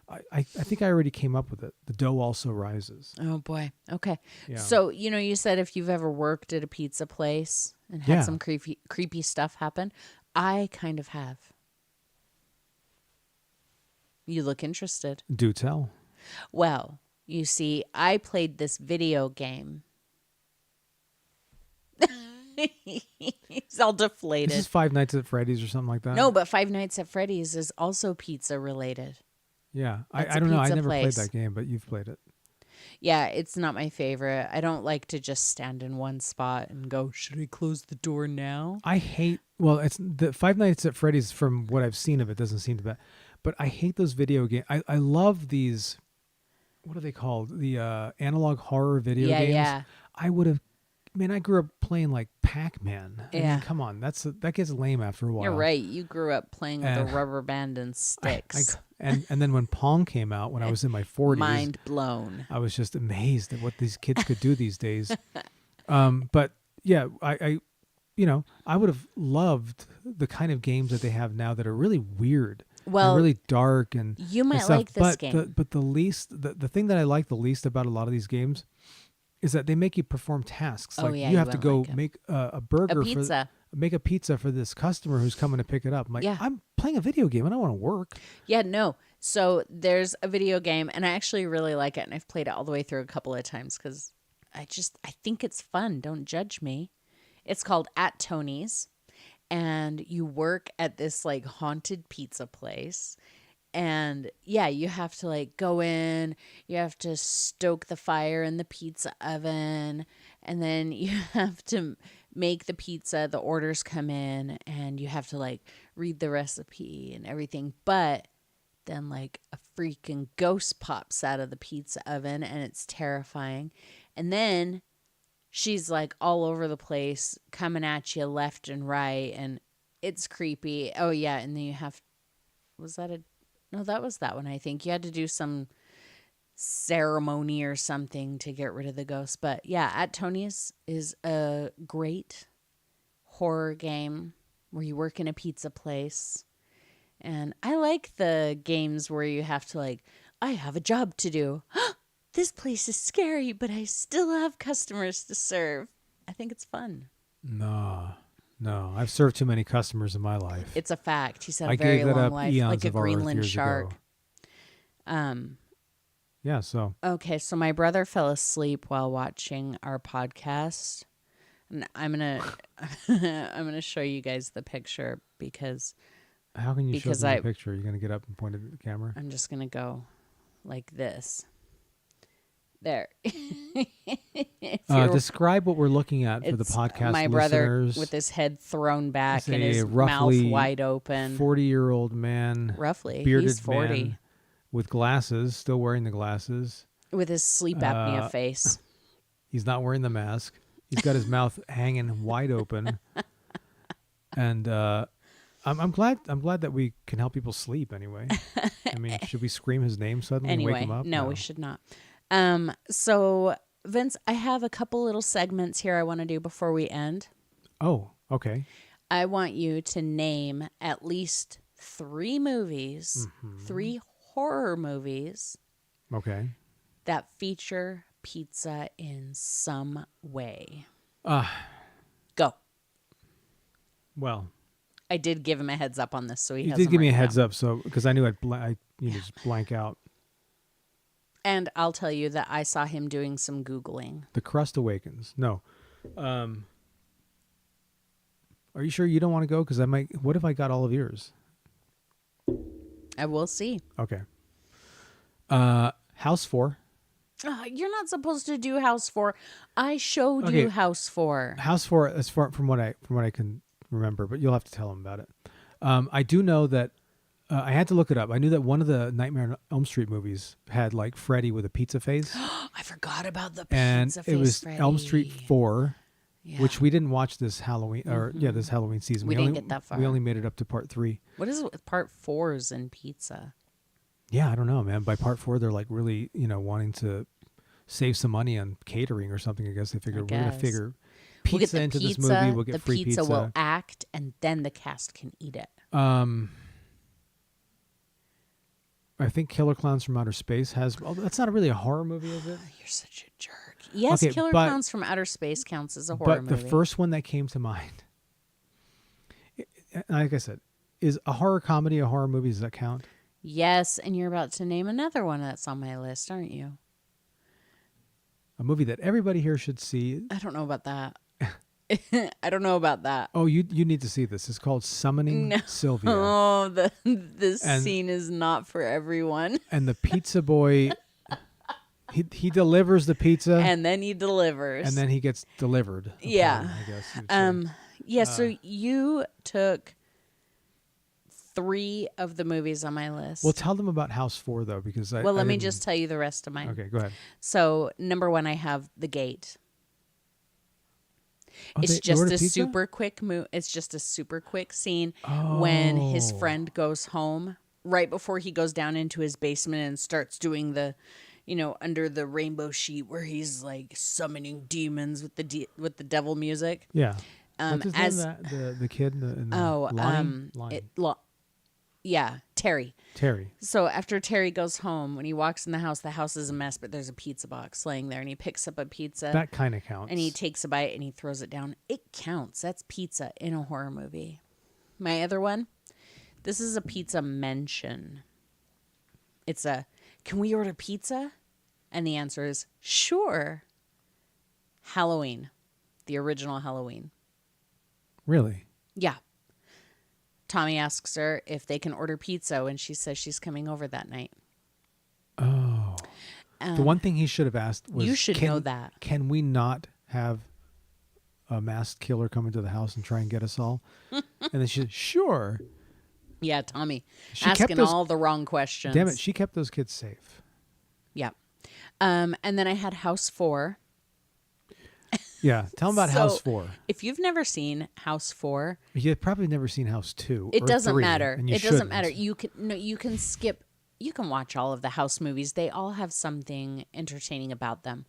I think I already came up with it. The Dough Also Rises. Oh, boy. Okay. Yeah. So, you said if you've ever worked at a pizza place and had some creepy stuff happen, I kind of have. You look interested. Do tell. Well, you see, I played this video game. He's all deflated. This is Five Nights at Freddy's or something like that? No, but Five Nights at Freddy's is also pizza related. Yeah. That's I don't know. I never place. played that game, but you've played it. Yeah, it's not my favorite. I don't like to just stand in one spot and go, should I close the door now? I hate. Well, it's the Five Nights at Freddy's. From what I've seen of it, doesn't seem to be. But I hate those video games. I love these. What are they called? The analog horror video Yeah, games. yeah. I would have. Man, I grew up playing like Pac-Man. I Yeah. mean, come on, that gets lame after a while. You're right. You grew up playing with a And rubber band and sticks. And then when Pong came out, when I was in my 40s, Mind blown. I was just amazed at what these kids could do these days. But yeah, I I would have loved the kind of games that they have now that are really weird, Well, and really dark, and you might and stuff. like this but game. the thing that I like the least about a lot of these games is that they make you perform tasks. Oh, Like yeah, you you have to won't go like it. make a burger A pizza. make a pizza for this customer who's coming to pick it up. I'm like, Yeah. I'm playing a video game. I don't want to work. Yeah, no. So there's a video game, and I actually really like it, and I've played it all the way through a couple of times because I think it's fun. Don't judge me. It's called At Tony's, and you work at this like haunted pizza place. And yeah, you have to like go in, you have to stoke the fire in the pizza oven, and then you have to make the pizza, the orders come in, and you have to like read the recipe and everything. But then like a freaking ghost pops out of the pizza oven and it's terrifying. And then she's like all over the place coming at you left and right, and it's creepy. Oh yeah, and then you have, was that a, no, that was that one. I think you had to do some ceremony or something to get rid of the ghost. But yeah, At Tony's is a great horror game where you work in a pizza place. And I like the games where you have to like, I have a job to do. This place is scary, but I still have customers to serve. I think it's fun. No, I've served too many customers in my life. It's a fact. He's had I a very gave that long up life, eons like a of our Earth Greenland years shark. ago. Yeah, so Okay, so my brother fell asleep while watching our podcast. And I'm gonna show you guys the picture because how can you show because them I- the picture? You're gonna get up and point it at the camera. I'm just gonna go like this. There. If you're- Describe what we're looking at for the it's podcast my brother listeners. with his head thrown back It's and a his mouth roughly wide open. 40-year-old man, Roughly, bearded he's 40 man with glasses, still wearing the glasses. with his sleep apnea face. He's not wearing the mask. He's got his mouth hanging wide open. And I'm glad that we can help people sleep anyway. I mean, should we scream his name suddenly and wake Anyway, him up? no, we should not. So Vince, I have a couple little segments here I want to do before we end. Oh, okay. I want you to name at least 3 movies, 3 horror movies Okay. that feature pizza in some way. Go. Well, I did give him a heads up on this, so he you has did them give me a written heads down. up, so because I knew I just blank out. And I'll tell you that I saw him doing some Googling. The Crust Awakens. No. Are you sure you don't want to go? Because I might. What if I got all of yours? I will see. Okay. House 4. You're not supposed to do House 4. I showed Okay. you House 4. House 4, as far from what I can remember, but you'll have to tell him about it. I do know that I had to look it up. I knew that one of the Nightmare on Elm Street movies had like Freddy with a pizza face, I forgot about the and pizza face it was Freddy. Elm Street 4, Yeah. which we didn't watch this Halloween this Halloween season. We didn't only, get that far. We only made it up to part 3. What is it with part 4s in pizza? Yeah, I don't know, man. By part 4, they're like really, wanting to save some money on catering or something. I guess they figure we're gonna guess. figure We'll get pizza the into pizza, this movie. We'll get the free pizza pizza. will act, and then the cast can eat it. I think Killer Clowns from Outer Space has. Oh, that's not really a horror movie, is it? You're such a jerk. Yes, Okay, Killer but- Clowns from Outer Space counts as a horror But movie. the first one that came to mind, like I said, is a horror comedy a horror movie? Does that count? Yes, and you're about to name another one that's on my list, aren't you? A movie that everybody here should see. I don't know about that. I don't know about that. Oh, you need to see this. It's called Summoning Sylvia. Oh, this And- scene is not for everyone. And the pizza boy, he delivers the pizza, And then he delivers. and then he gets delivered. Yeah. Upon, I guess. You'd say. Yeah, so you took 3 of the movies on my list. Well, tell them about House 4 though, because Well, let I me didn't- just tell you the rest of mine. Okay, go ahead. So, number 1, I have The Gate. Oh, It's they just ordered a pizza? super quick It's just a super quick scene when his Oh. friend goes home right before he goes down into his basement and starts doing the, under the rainbow sheet where he's like summoning demons with the devil music. Yeah. What's his as name? The kid in the oh Lonnie? yeah, Terry. Terry. So after Terry goes home, when he walks in the house is a mess, but there's a pizza box laying there, and he picks up a pizza. That kind of counts. And he takes a bite and he throws it down. It counts. That's pizza in a horror movie. My other one, this is a pizza mention. It's can we order pizza? And the answer is, sure. Halloween. The original Halloween. Really? Yeah. Tommy asks her if they can order pizza when she says she's coming over that night. Oh. The one thing he should have asked was, You should know that. Can we not have a masked killer come into the house and try and get us all? And then she said, sure. Yeah, Tommy. She kept asking those- all the wrong questions. Damn it, she kept those kids safe. Yeah. And then I had House 4. Yeah, tell them about So, House 4. If you've never seen House 4, You've probably never seen House 2 it or doesn't 3, matter. and you It doesn't shouldn't. matter. You can skip. You can watch all of the House movies. They all have something entertaining about them.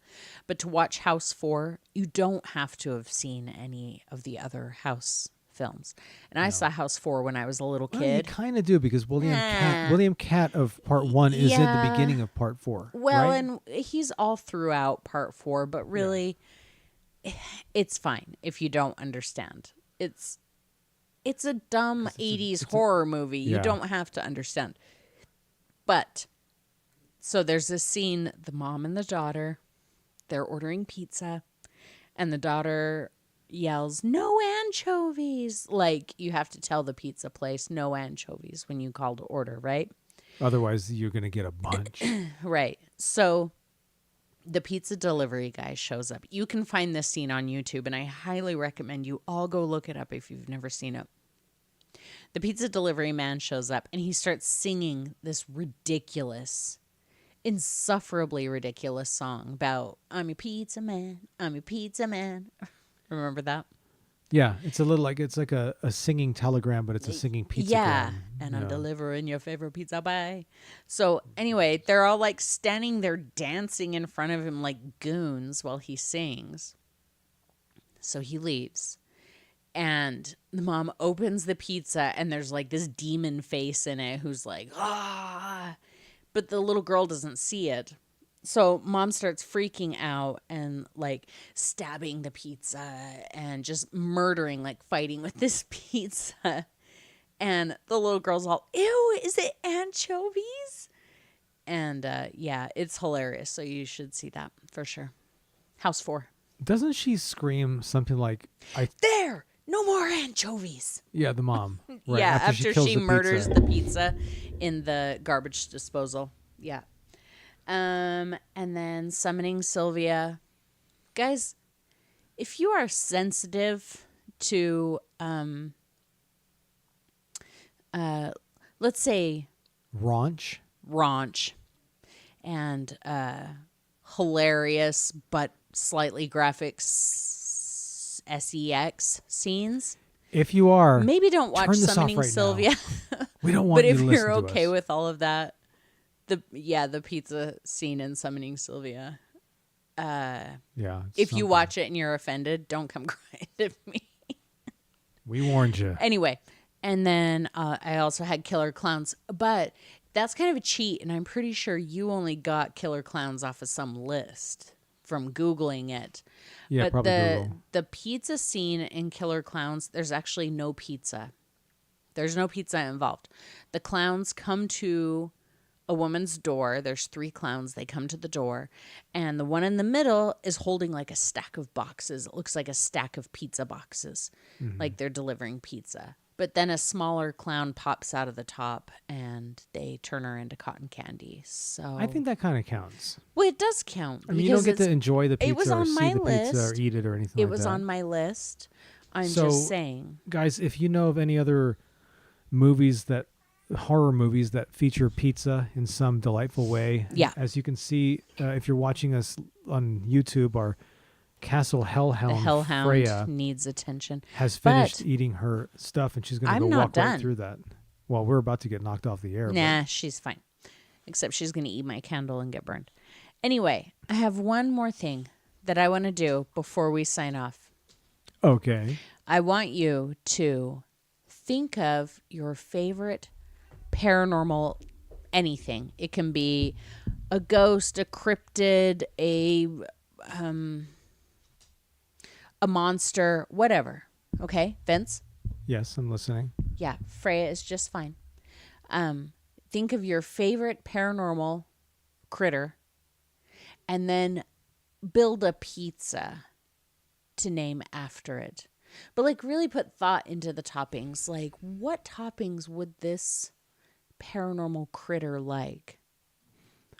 But to watch House 4, you don't have to have seen any of the other House films. And I saw House 4 when I was a little Well, you kid. kind of do, because William Cat of Part 1 is at the Yeah. beginning of Part 4. Well, right? and he's all throughout Part 4, but really, it's fine if you don't understand. It's a dumb 80s horror movie. You Yeah. don't have to understand. But, so there's this scene, the mom and the daughter, they're ordering pizza, and the daughter yells, "No anchovies!" Like, you have to tell the pizza place, "No anchovies," when you call to order, right? Otherwise, you're going to get a bunch. Right. So the pizza delivery guy shows up. You can find this scene on YouTube, and I highly recommend you all go look it up if you've never seen it. The pizza delivery man shows up, and he starts singing this ridiculous, insufferably ridiculous song about, "I'm your pizza man, I'm your pizza man." Remember that? Yeah, it's like a singing telegram, but it's a singing pizza. Yeah, and I'm delivering your favorite pizza pie. So anyway, they're all like standing there dancing in front of him like goons while he sings. So he leaves. And the mom opens the pizza, and there's like this demon face in it who's like, "Ah!" But the little girl doesn't see it. So mom starts freaking out and like stabbing the pizza and just murdering, like fighting with this pizza. And the little girl's all, "Ew, is it anchovies?" And yeah, it's hilarious. So you should see that for sure. House 4. Doesn't she scream something like, There! No more anchovies. Yeah, the mom. Right, Yeah, after kills she the murders pizza. the pizza in the garbage disposal. Yeah. And then summoning Sylvia. Guys, if you are sensitive to let's say Raunch. and hilarious but slightly graphic sex scenes, If you are, maybe don't watch turn this off Summoning right now. Sylvia. we don't want But you if to you're listen to okay us. with all of that, the pizza scene in Summoning Sylvia, Yeah. it's if you something. watch it and you're offended, don't come crying to me. We warned you. Anyway, and then I also had Killer Clowns, but that's kind of a cheat, and I'm pretty sure you only got Killer Clowns off of some list from Googling it. Yeah, but probably Google. the pizza scene in Killer Clowns, there's actually no pizza. There's no pizza involved. The clowns come to a woman's door. There's 3 clowns. They come to the door. And the one in the middle is holding like a stack of boxes. It looks like a stack of pizza boxes. Like they're delivering pizza. But then a smaller clown pops out of the top and they turn her into cotton candy. So I think that kind of counts. well, it does count. I mean, you don't get because to enjoy the it was pizza or on see my the pizza or list. eat it or anything It like was that. on my list. I'm So, just saying. Guys, if you know of any other horror movies that feature pizza in some delightful way, Yeah. as you can see, if you're watching us on YouTube, our Castle The Hellhound hellhound Freya needs attention. has finished But eating her stuff, and she's going to I'm go not walk right done. through that. Well, we're about to get knocked off the air. Nah, she's fine. Except she's going to eat my candle and get burned. Anyway, I have one more thing that I want to do before we sign off. But, okay. I want you to think of your favorite paranormal anything. It can be a ghost, a cryptid, a monster, whatever. Okay, Vince? Yes, I'm listening. Yeah, Freya is just fine. Think of your favorite paranormal critter and then build a pizza to name after it. But like really put thought into the toppings. Like what toppings would this paranormal critter like?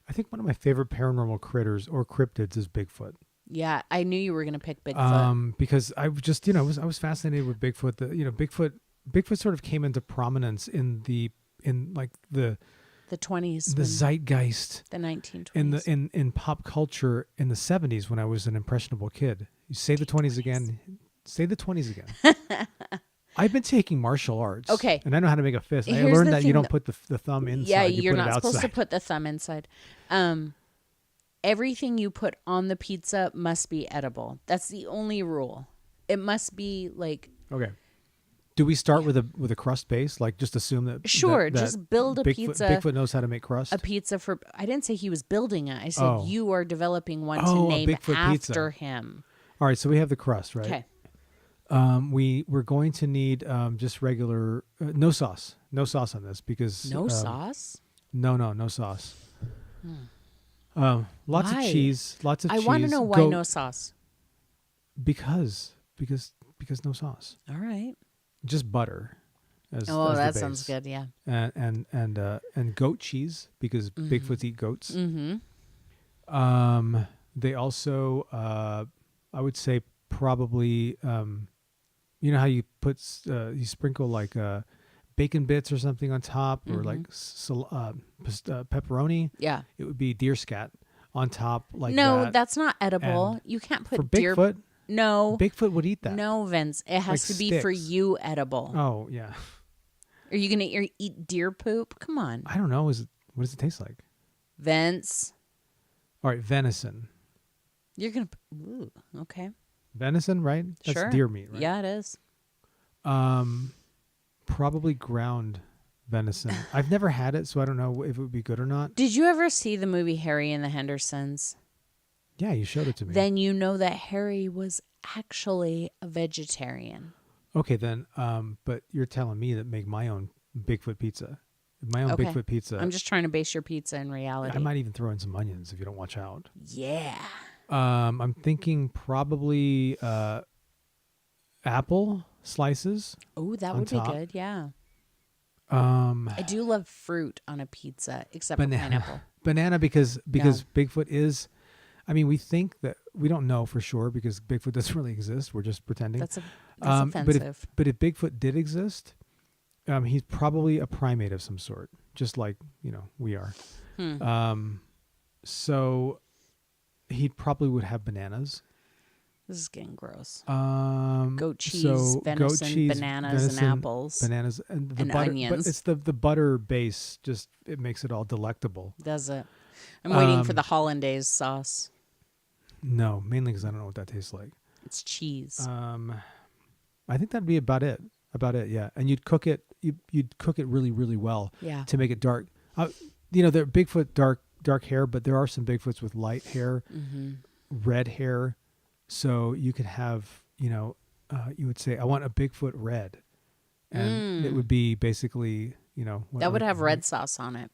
I think one of my favorite paranormal critters or cryptids is Bigfoot. Yeah, I knew you were going to pick Bigfoot. Because I just, I was fascinated with Bigfoot. Bigfoot sort of came into prominence in the 20s. the zeitgeist The 1920s. in pop culture in the 70s when I was an impressionable kid. You say the 20s again. Say the 20s again. I've been taking martial arts. Okay. And I know how to make a fist. I Here's learned the that you thing don't put the thumb inside. Yeah, you you're put not it supposed to outside. put the thumb inside. Everything you put on the pizza must be edible. That's the only rule. It must be like Okay. Do we start with a crust base? Like just assume that sure, that just build a pizza. Bigfoot knows how to make crust. A pizza for I didn't say he was building it. I said Oh. you are developing one Oh, to a name Bigfoot after pizza. him. All right, so we have the crust, right? Okay. We're going to need just regular no sauce on this because No sauce? No sauce. Lots Why? of cheese, lots of I cheese. want to know why no sauce. Because no sauce. All right. Just butter. As Oh, the that base. sounds good. Yeah. And goat cheese because Bigfoots eat goats. Mm-hmm. They also I would say probably you know how you put you sprinkle like bacon bits or something on top or like pepperoni. Yeah. It would be deer scat on top like No, that. that's not edible. And You can't for put deer. Bigfoot, No. Bigfoot would eat that. No, Vince. It has Like to be for sticks. you edible. Oh yeah. Are you going to eat deer poop? Come on. I don't know. What does it taste like? Vince. All right, venison. You're going to. Okay. Venison, right? That's Sure. deer meat, right? Yeah, it is. Probably ground venison. I've never had it, so I don't know if it would be good or not. Did you ever see the movie Harry and the Hendersons? Yeah, you showed it to me. Then you know that Harry was actually a vegetarian. Okay, then. But you're telling me to make my own Bigfoot pizza. My own Okay. Bigfoot pizza. I'm just trying to base your pizza in reality. I might even throw in some onions if you don't watch out. Yeah. I'm thinking probably apple slices. Oh, that On would top. be good. Yeah. I I do love fruit on a pizza, except for pineapple. Banana because Bigfoot is. I mean, we think that we don't know for sure because Bigfoot doesn't really exist. We're just pretending. That's offensive. But if Bigfoot did exist, he's probably a primate of some sort, just like we are. So he probably would have bananas. This is getting gross. Goat cheese, venison, bananas, and apples. Bananas and the and butter, onions. But it's the butter base. Just it makes it all delectable. Does it? I'm waiting for the hollandaise sauce. No, mainly because I don't know what that tastes like. It's cheese. I think that'd be about it. Yeah. And you'd cook it. You'd cook it really, really well. Yeah. To make it dark. They're Bigfoot dark hair, but there are some Bigfoots with light hair, red hair. So you could have, you would say, I want a Bigfoot red, and it would be basically, that would have red sauce on it.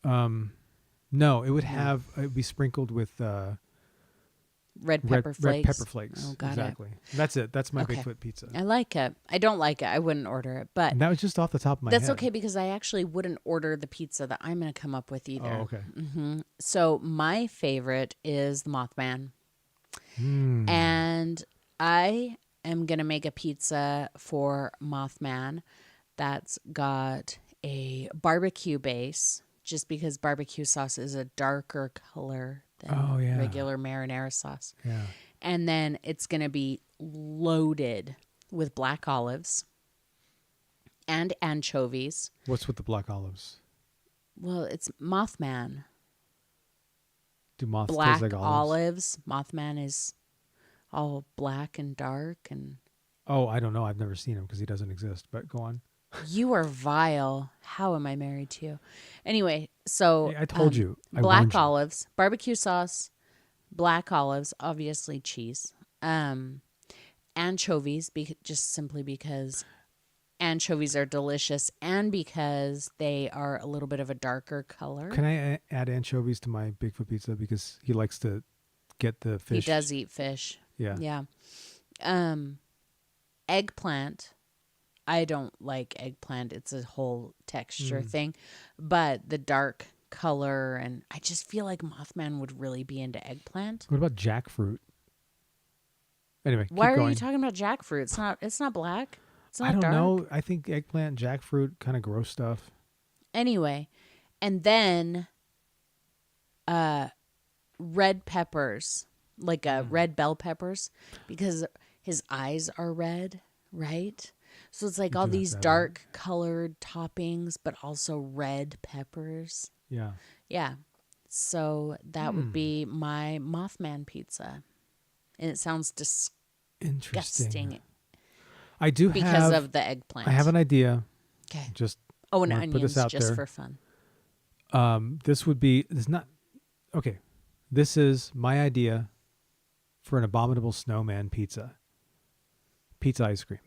No, it would have. It would be sprinkled with Red pepper flakes. Red pepper flakes. Oh, got exactly. That's it. That's my Okay. Bigfoot pizza. it. I like it. I don't like it. I wouldn't order it, but And that was just off the top of my that's head. okay because I actually wouldn't order the pizza that I'm going to come up with either. Oh, okay. So my favorite is the Mothman. Mm. And I am going to make a pizza for Mothman that's got a barbecue base, just because barbecue sauce is a darker color than regular marinara sauce. Yeah. And then it's going to be loaded with black olives and anchovies. What's with the black olives? Well, it's Mothman. Do moths Black taste like olives? Mothman is all black and dark. And Oh, I don't know. I've never seen him because he doesn't exist. But go on. you are vile. How am I married to you? Anyway, so Hey, I told you. I black warned you. olives, barbecue sauce, black olives, obviously cheese, anchovies, just simply because anchovies are delicious and because they are a little bit of a darker color. Can I add anchovies to my Bigfoot pizza because he likes to get the fish? He does eat fish. Yeah. Yeah. Eggplant. I don't like eggplant. It's a whole texture thing. But the dark color, and I just feel like Mothman would really be into eggplant. What about jackfruit? Anyway, Why keep are going. you talking about jackfruit? It's not black. It's not I don't dark. know. I think eggplant, jackfruit, kind of gross stuff. Anyway, and then red peppers, like red bell peppers, because his eyes are red, right? So it's like all do have these that, dark colored toppings, but also red peppers. Yeah. Yeah. So that would be my Mothman pizza. And it sounds Interesting. disgusting I do because have, of the eggplant. I have an idea. Okay. Just Oh, and wanna put onions this out just there. for fun. This would be, this not, okay. This is my idea for an abominable snowman pizza. Pizza ice cream.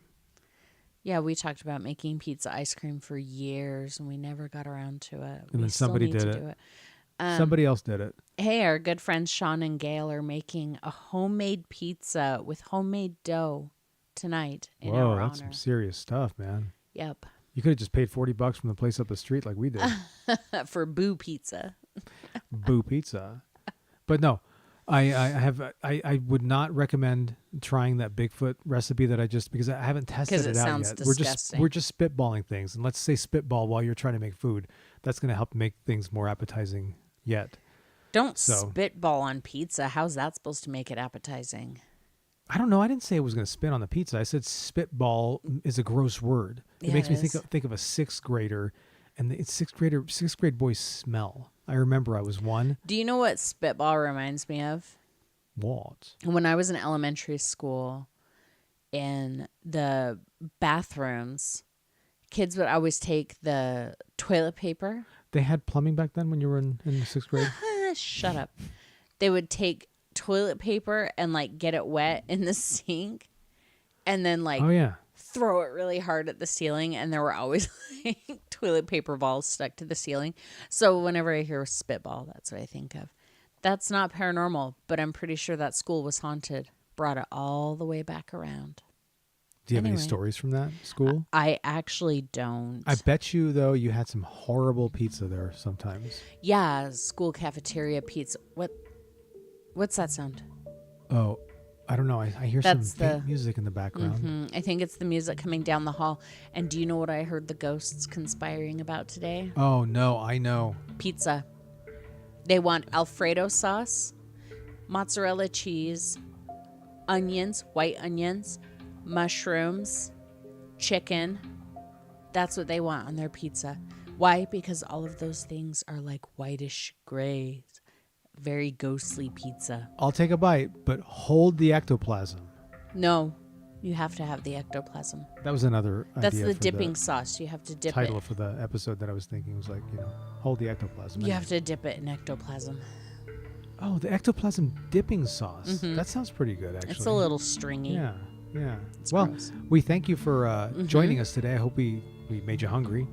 Yeah, we talked about making pizza ice cream for years, and we never got around to it. And we then somebody still need did to it. do it. Somebody else did it. Hey, our good friends Sean and Gail are making a homemade pizza with homemade dough tonight in Whoa, our that's honor. some serious stuff, man. Yep. You could have just paid $40 from the place up the street like we did. For Boo Pizza. Boo pizza. But no, I would not recommend trying that Bigfoot recipe that I just, because I haven't tested 'Cause it it out sounds yet. disgusting. We're just spitballing things, and let's say spitball while you're trying to make food. That's going to help make things more appetizing yet. Don't So- spitball on pizza. How's that supposed to make it appetizing? I don't know. I didn't say it was going to spit on the pizza. I said spitball is a gross word. It Yeah, makes it me is. think of a sixth grader, and the sixth grade boys smell. I remember I was one. Do you know what spitball reminds me of? What? When I was in elementary school, in the bathrooms, kids would always take the toilet paper. They had plumbing back then when you were in the sixth grade? Shut up. They would take toilet paper and like get it wet in the sink and then like Oh, yeah. throw it really hard at the ceiling, and there were always like toilet paper balls stuck to the ceiling. So whenever I hear spitball, that's what I think of. That's not paranormal, but I'm pretty sure that school was haunted. Brought it all the way back around. Do you have any Anyway. stories from that school? I actually don't. I bet you, though, you had some horrible pizza there sometimes. Yeah, school cafeteria pizza. What's that sound? Oh, I don't know. I hear That's some faint the- music in the background. I think it's the music coming down the hall. And do you know what I heard the ghosts conspiring about today? Oh, no, I know. Pizza. They want Alfredo sauce, mozzarella cheese, onions, white onions, mushrooms, chicken. That's what they want on their pizza. Why? Because all of those things are like whitish gray, very ghostly pizza. I'll take a bite, but hold the ectoplasm. No, you have to have the ectoplasm. That was another That's idea the for dipping sauce. You have to dip title it. for the episode that I was thinking was like, hold the ectoplasm. You have to dip it in ectoplasm. Oh, the ectoplasm dipping sauce. That sounds pretty good, actually. It's a little stringy. Yeah, yeah. It's Well, gross. we thank you for joining us today. I hope we made you hungry.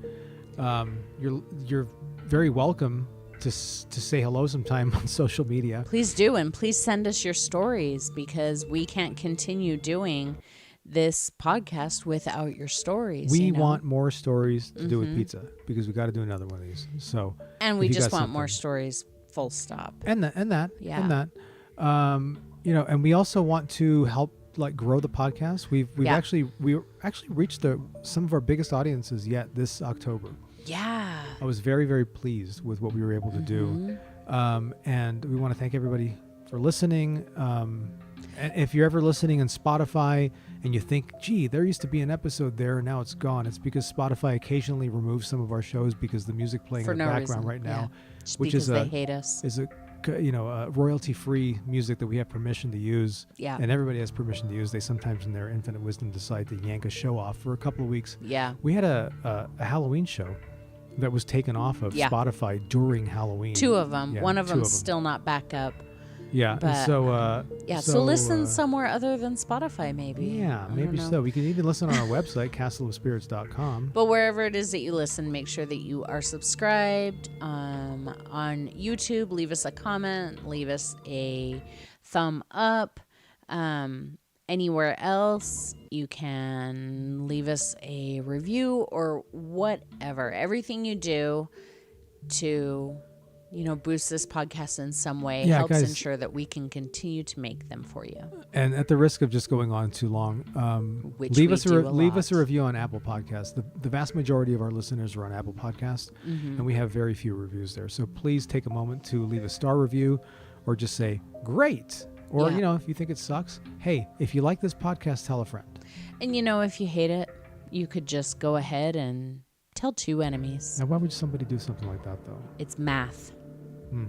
You're very welcome to say hello sometime on social media. Please do, and please send us your stories, because we can't continue doing this podcast without your stories. We want more stories to do with pizza, because we got to do another one of these. So, and we if you just got want more something- stories. Full stop. and that, Yeah. and that. And we also want to help grow the podcast. We actually reached some of our biggest audiences yet this October. Yeah. I was very, very pleased with what we were able to do. And we want to thank everybody for listening. And if you're ever listening on Spotify and you think, gee, there used to be an episode there and now it's gone, it's because Spotify occasionally removes some of our shows because the music playing For in the no background reason. right now, Just which because is they hate us. is a royalty-free music that we have permission to use. Yeah. And everybody has permission to use. They sometimes, in their infinite wisdom, decide to yank a show off for a couple of weeks. Yeah. We had a Halloween show that was taken off of Spotify during Halloween. 2 of them. Yeah, One of 2 them's still not back up. Yeah. But, and so listen somewhere other than Spotify, maybe. Yeah, I maybe don't know. so. We can even listen on our website, castleofspirits.com. But wherever it is that you listen, make sure that you are subscribed. On YouTube, leave us a comment, leave us a thumb up. Anywhere else, you can leave us a review or whatever. Everything you do to, boost this podcast in some way helps guys, ensure that we can continue to make them for you. And at the risk of just going on too long, Which leave we us do a leave us a lot. review on Apple Podcasts. The vast majority of our listeners are on Apple Podcasts, and we have very few reviews there. So please take a moment to leave a star review, or just say great. Or if you think it sucks, hey, if you like this podcast, tell a friend. And if you hate it, you could just go ahead and tell 2 enemies. Now, why would somebody do something like that, though? It's math. Hmm.